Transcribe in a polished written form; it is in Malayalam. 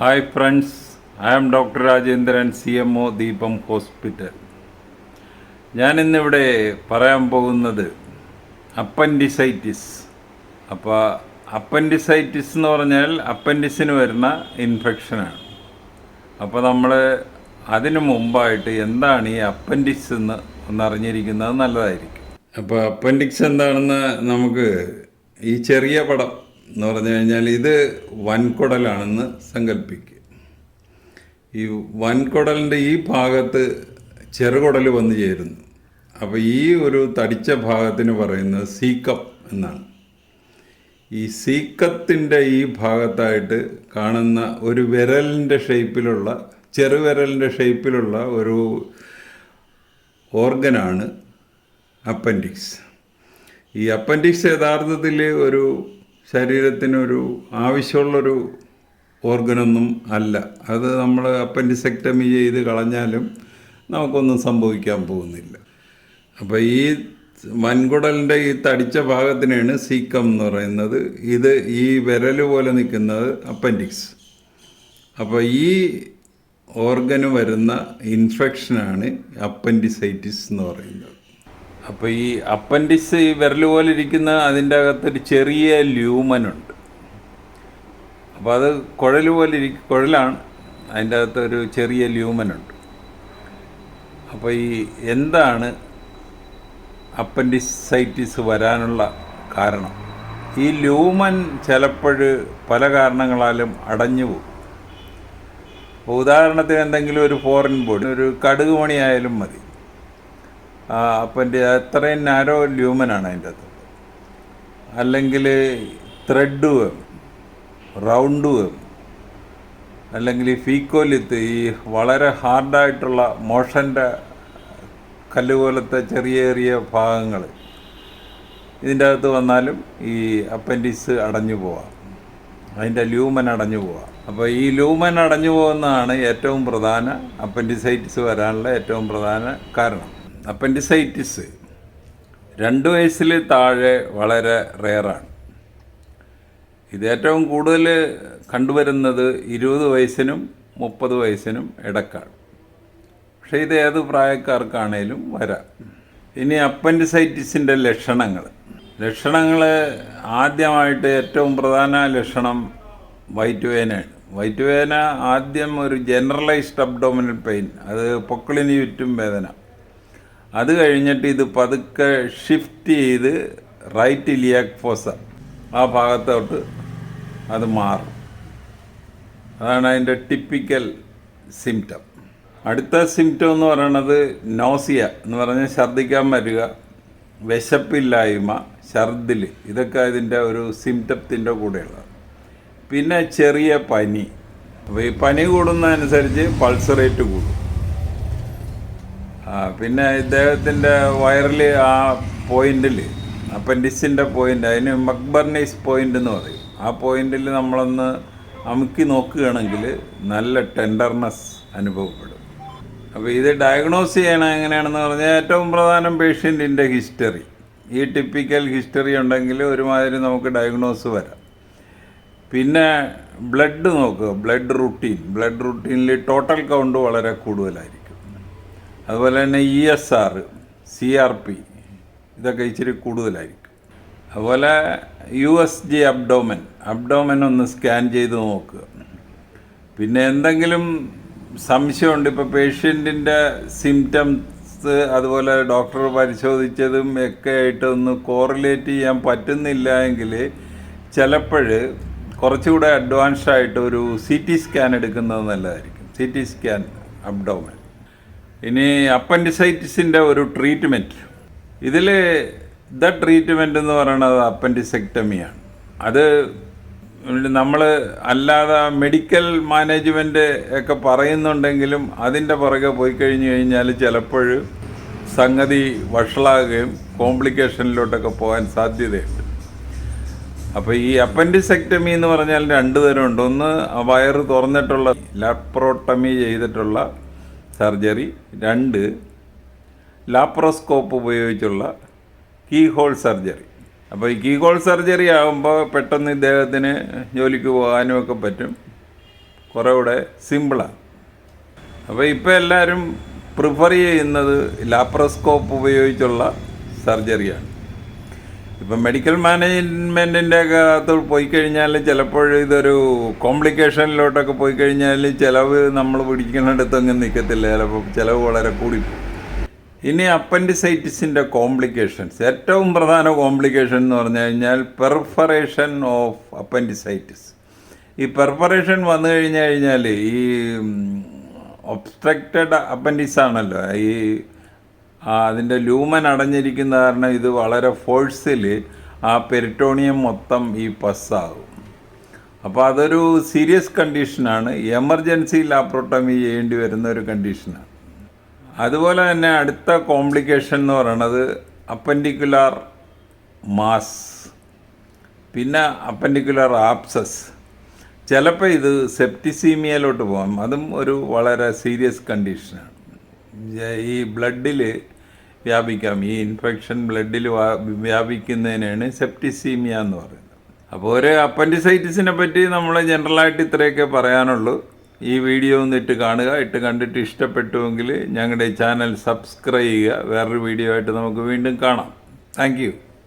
Hi friends, I am doctor Rajendran, CMO Deepam hospital. ഞാനിന്നിവിടെ പറയാൻ പോകുന്നത് അപ്പൻഡിസൈറ്റിസ്. അപ്പോൾ അപ്പൻഡിസൈറ്റിസ് എന്ന് പറഞ്ഞാൽ അപ്പൻഡിക്സിന് വരുന്ന ഇൻഫെക്ഷനാണ്. അപ്പോൾ നമ്മൾ അതിനു മുമ്പായിട്ട് എന്താണ് ഈ അപ്പൻഡിക്സ് എന്ന് ഒന്നറിഞ്ഞിരിക്കുന്നത് നല്ലതായിരിക്കും. അപ്പോൾ അപ്പൻഡിക്സ് എന്താണെന്ന് നമുക്ക് ഈ ചെറിയ പടം എന്ന് പറഞ്ഞു കഴിഞ്ഞാൽ ഇത് വൻകുടലാണെന്ന് സങ്കല്പിക്കുക. ഈ വൻകുടലിൻ്റെ ഈ ഭാഗത്ത് ചെറുകുടൽ വന്നു ചേരുന്നു. അപ്പോൾ ഈ ഒരു തടിച്ച ഭാഗത്തിന് പറയുന്നത് സീക്കം എന്നാണ്. ഈ സീക്കത്തിൻ്റെ ഈ ഭാഗത്തായിട്ട് കാണുന്ന ഒരു വിരലിൻ്റെ ഷേപ്പിലുള്ള ചെറുവിരലിൻ്റെ ഷേപ്പിലുള്ള ഒരു ഓർഗനാണ് അപ്പൻഡിക്സ്. ഈ അപ്പൻഡിക്സ് യഥാർത്ഥത്തിൽ ഒരു ശരീരത്തിനൊരു ആവശ്യമുള്ളൊരു ഓർഗനൊന്നും അല്ല. അത് നമ്മൾ അപ്പൻഡിസെക്ടമി ചെയ്ത് കളഞ്ഞാലും നമുക്കൊന്നും സംഭവിക്കാൻ പോകുന്നില്ല. അപ്പോൾ ഈ വൻകുടലിൻ്റെ ഈ തടിച്ച ഭാഗത്തിനാണ് സീക്കം എന്ന് പറയുന്നത്. ഇത് ഈ വിരൽ പോലെ നിൽക്കുന്നത് അപ്പൻഡിക്സ്. അപ്പോൾ ഈ ഓർഗന് വരുന്ന ഇൻഫെക്ഷനാണ് അപ്പൻഡിസൈറ്റിസ് എന്ന് പറയുന്നത്. അപ്പോൾ ഈ അപ്പൻഡിക്സ് ഈ വിരൽ പോലെ ഇരിക്കുന്ന അതിൻ്റെ അകത്തൊരു ചെറിയ ല്യൂമനുണ്ട്. അപ്പോൾ അത് കുഴൽ പോലെ കുഴലാണ്, അതിൻ്റെ അകത്തൊരു ചെറിയ ല്യൂമനുണ്ട്. അപ്പോൾ ഈ എന്താണ് അപ്പൻഡിസൈറ്റിസ് വരാനുള്ള കാരണം? ഈ ല്യൂമൻ ചിലപ്പോൾ പല കാരണങ്ങളാലും അടഞ്ഞു പോകും. ഉദാഹരണത്തിന് എന്തെങ്കിലും ഒരു ഫോറിൻ ബോഡി, ഒരു കടുക് മണിയായാലും മതി. അപ്പൻ്റെ അത്രയും നാരോ ല്യൂമനാണ് അതിൻ്റെ അകത്ത്. അല്ലെങ്കിൽ ത്രെഡ് വേം, റൗണ്ട് വേം, അല്ലെങ്കിൽ ഈ ഫീക്കോലിത്ത്, ഈ വളരെ ഹാർഡായിട്ടുള്ള മോഷൻ്റെ കല്ല് പോലത്തെ ചെറിയ ചെറിയ ഭാഗങ്ങൾ ഇതിൻ്റെ അകത്ത് വന്നാലും ഈ അപ്പൻഡിക്സ് അടഞ്ഞു പോവാം, അതിൻ്റെ ല്യൂമൻ അടഞ്ഞു പോവാം. അപ്പോൾ ഈ ല്യൂമൻ അടഞ്ഞു പോകുന്നതാണ് ഏറ്റവും പ്രധാന അപ്പൻഡിസൈറ്റിസ് വരാനുള്ള ഏറ്റവും പ്രധാന കാരണം. അപ്പൻഡിസൈറ്റിസ് 2 വയസ്സിൽ താഴെ വളരെ റെയറാണ്. ഇത് ഏറ്റവും കൂടുതൽ കണ്ടുവരുന്നത് 20 വയസ്സിനും 30 വയസ്സിനും ഇടക്കാണ്. പക്ഷേ ഇത് ഏത് പ്രായക്കാർക്കാണേലും വരാം. ഇനി അപ്പൻഡിസൈറ്റിസിൻ്റെ ലക്ഷണങ്ങൾ ആദ്യമായിട്ട് ഏറ്റവും പ്രധാന ലക്ഷണം വയറ്റുവേനയാണ്. വയറ്റുവേന ആദ്യം ഒരു ജനറലൈസ്ഡ് അബ്ഡോമിനൽ പെയിൻ, അത് പൊക്കിളിന് ചുറ്റും വേദന. അത് കഴിഞ്ഞിട്ട് ഇത് പതുക്കെ ഷിഫ്റ്റ് ചെയ്ത് റൈറ്റ് ഇലിയാക് ഫോസ ആ ഭാഗത്തോട്ട് അത് മാറും. അതാണ് അതിൻ്റെ ടിപ്പിക്കൽ സിംറ്റം. അടുത്ത സിംറ്റം എന്ന് പറയുന്നത് നോസിയ എന്ന് പറഞ്ഞാൽ ഛർദ്ദിക്കാൻ വരിക, വിശപ്പില്ലായ്മ, ഛർദിൽ, ഇതൊക്കെ ഇതിൻ്റെ ഒരു സിംറ്റത്തിൻ്റെ കൂടെയുള്ളത്. പിന്നെ ചെറിയ പനി. അപ്പോൾ ഈ പനി കൂടുന്നതനുസരിച്ച് പൾസ് റേറ്റ് കൂടും. പിന്നെ ഇദ്ദേഹത്തിൻ്റെ വയറിൽ ആ പോയിന്റിൽ, അപ്പൻഡിക്സിൻ്റെ പോയിൻ്റ്, അതിന് മക്ബർണീസ് പോയിൻ്റ് എന്ന് പറയും. ആ പോയിന്റിൽ നമ്മളൊന്ന് അമുക്കി നോക്കുകയാണെങ്കിൽ നല്ല ടെൻഡർനെസ് അനുഭവപ്പെടും. അപ്പോൾ ഇത് ഡയഗ്നോസ് ചെയ്യണം എങ്ങനെയാണെന്ന് പറഞ്ഞാൽ ഏറ്റവും പ്രധാനം പേഷ്യൻറ്റിൻ്റെ ഹിസ്റ്ററി. ഈ ടിപ്പിക്കൽ ഹിസ്റ്ററി ഉണ്ടെങ്കിൽ ഒരുമാതിരി നമുക്ക് ഡയഗ്നോസ് വരാം. പിന്നെ ബ്ലഡ് നോക്കുക, ബ്ലഡ് റുട്ടീനിൽ ടോട്ടൽ കൗണ്ട് വളരെ കൂടുതലായിരിക്കും. അതുപോലെ തന്നെ ESR, CRP ഇതൊക്കെ ഇച്ചിരി കൂടുതലായിരിക്കും. അതുപോലെ USG അബ്ഡോമൻ ഒന്ന് സ്കാൻ ചെയ്ത് നോക്കുക. പിന്നെ എന്തെങ്കിലും സംശയമുണ്ട്, ഇപ്പോൾ പേഷ്യൻറ്റിൻ്റെ സിംറ്റംസ് അതുപോലെ ഡോക്ടർ പരിശോധിച്ചതും ഒക്കെ ആയിട്ട് ഒന്ന് കോറിലേറ്റ് ചെയ്യാൻ പറ്റുന്നില്ല എങ്കിൽ ചിലപ്പോൾ കുറച്ചുകൂടെ അഡ്വാൻസ്ഡ് ആയിട്ട് ഒരു CT സ്കാൻ എടുക്കുന്നത് നല്ലതായിരിക്കും. CT scan abdomen. ഇനി അപ്പൻഡിസൈറ്റിസിൻ്റെ ഒരു ട്രീറ്റ്മെൻറ്റ്, ഇതിൽ ട്രീറ്റ്മെൻറ്റ് എന്ന് പറയുന്നത് അപ്പൻഡിസെക്ടമിയാണ്. അത് നമ്മൾ അല്ലാതെ മെഡിക്കൽ മാനേജ്മെൻറ്റ് ഒക്കെ പറയുന്നുണ്ടെങ്കിലും അതിൻ്റെ പുറകെ പോയി കഴിഞ്ഞാൽ ചിലപ്പോൾ സംഗതി വഷളാകുകയും കോംപ്ലിക്കേഷനിലോട്ടൊക്കെ പോകാൻ സാധ്യതയുണ്ട്. അപ്പോൾ ഈ അപ്പൻഡിസെക്ടമി എന്ന് പറഞ്ഞാൽ 2 തരമുണ്ട്. ഒന്ന് വയറ് തുറന്നിട്ടുള്ള ലാപ്രോട്ടമി ചെയ്തിട്ടുള്ള സർജറി, 2 ലാപ്രോസ്കോപ്പ് ഉപയോഗിച്ചുള്ള കീ ഹോൾ സർജറി. അപ്പോൾ ഈ കീ ഹോൾ സർജറി ആകുമ്പോൾ പെട്ടെന്ന് ഇദ്ദേഹത്തിന് ജോലിക്ക് പോകാനും ഒക്കെ പറ്റും. കുറേ കൂടെ സിമ്പിളാണ്. അപ്പോൾ ഇപ്പോൾ എല്ലാവരും പ്രിഫർ ചെയ്യുന്നത് ലാപ്രോസ്കോപ്പ് ഉപയോഗിച്ചുള്ള സർജറിയാണ്. ഇപ്പം മെഡിക്കൽ മാനേജ്മെൻറ്റിൻ്റെ ഒക്കെ അകത്ത് പോയി കഴിഞ്ഞാൽ ചിലപ്പോൾ ഇതൊരു കോംപ്ലിക്കേഷനിലോട്ടൊക്കെ പോയി കഴിഞ്ഞാൽ ചിലവ് നമ്മൾ പിടിക്കുന്നിടത്തൊന്നും നിൽക്കത്തില്ല, ചിലപ്പോൾ ചിലവ് വളരെ കൂടിപ്പോകും. ഇനി അപ്പൻഡിസൈറ്റിസിൻ്റെ കോംപ്ലിക്കേഷൻസ്, ഏറ്റവും പ്രധാന കോംപ്ലിക്കേഷൻ എന്ന് പറഞ്ഞു കഴിഞ്ഞാൽ പെർഫറേഷൻ ഓഫ് അപ്പൻഡിസൈറ്റിസ്. ഈ പെർഫറേഷൻ വന്നു കഴിഞ്ഞാൽ ഈ ഒബ്സ്ട്രക്റ്റഡ് അപ്പൻഡിക്സ് ആണല്ലോ, ഈ അതിൻ്റെ ലൂമൻ അടഞ്ഞിരിക്കുന്ന കാരണം ഇത് വളരെ ഫോഴ്സിൽ ആ പെരിറ്റോണിയം മൊത്തം ഈ പസ്സാകും. അപ്പോൾ അതൊരു സീരിയസ് കണ്ടീഷനാണ്, എമർജൻസി ലാപ്രോട്ടമി ചെയ്യേണ്ടി വരുന്ന ഒരു കണ്ടീഷനാണ്. അതുപോലെ തന്നെ അടുത്ത കോംപ്ലിക്കേഷൻ എന്ന് പറയുന്നത് അപ്പൻഡിക്കുലാർ മാസ്, പിന്നെ അപ്പൻഡിക്കുലാർ ആപ്സസ്. ചിലപ്പോൾ ഇത് സെപ്റ്റിസീമിയയിലോട്ട് പോകാം, അതും ഒരു വളരെ സീരിയസ് കണ്ടീഷനാണ്. ഈ ബ്ലഡിൽ വ്യാപിക്കാം, ഈ ഇൻഫെക്ഷൻ ബ്ലഡിൽ വ്യാപിക്കുന്നതിനാണ് സെപ്റ്റിസീമിയ എന്ന് പറയുന്നത്. അപ്പോൾ ഒരു അപ്പൻഡിസൈറ്റിസിനെ പറ്റി നമ്മൾ ജനറലായിട്ട് ഇത്രയൊക്കെ പറയാനുള്ളൂ. ഈ വീഡിയോ ഒന്ന് ഇട്ട് കാണുക, ഇട്ട് കണ്ടിട്ട് ഇഷ്ടപ്പെട്ടുവെങ്കിൽ ഞങ്ങളുടെ ചാനൽ സബ്സ്ക്രൈബ് ചെയ്യുക. വേറൊരു വീഡിയോ ആയിട്ട് നമുക്ക് വീണ്ടും കാണാം. Thank you.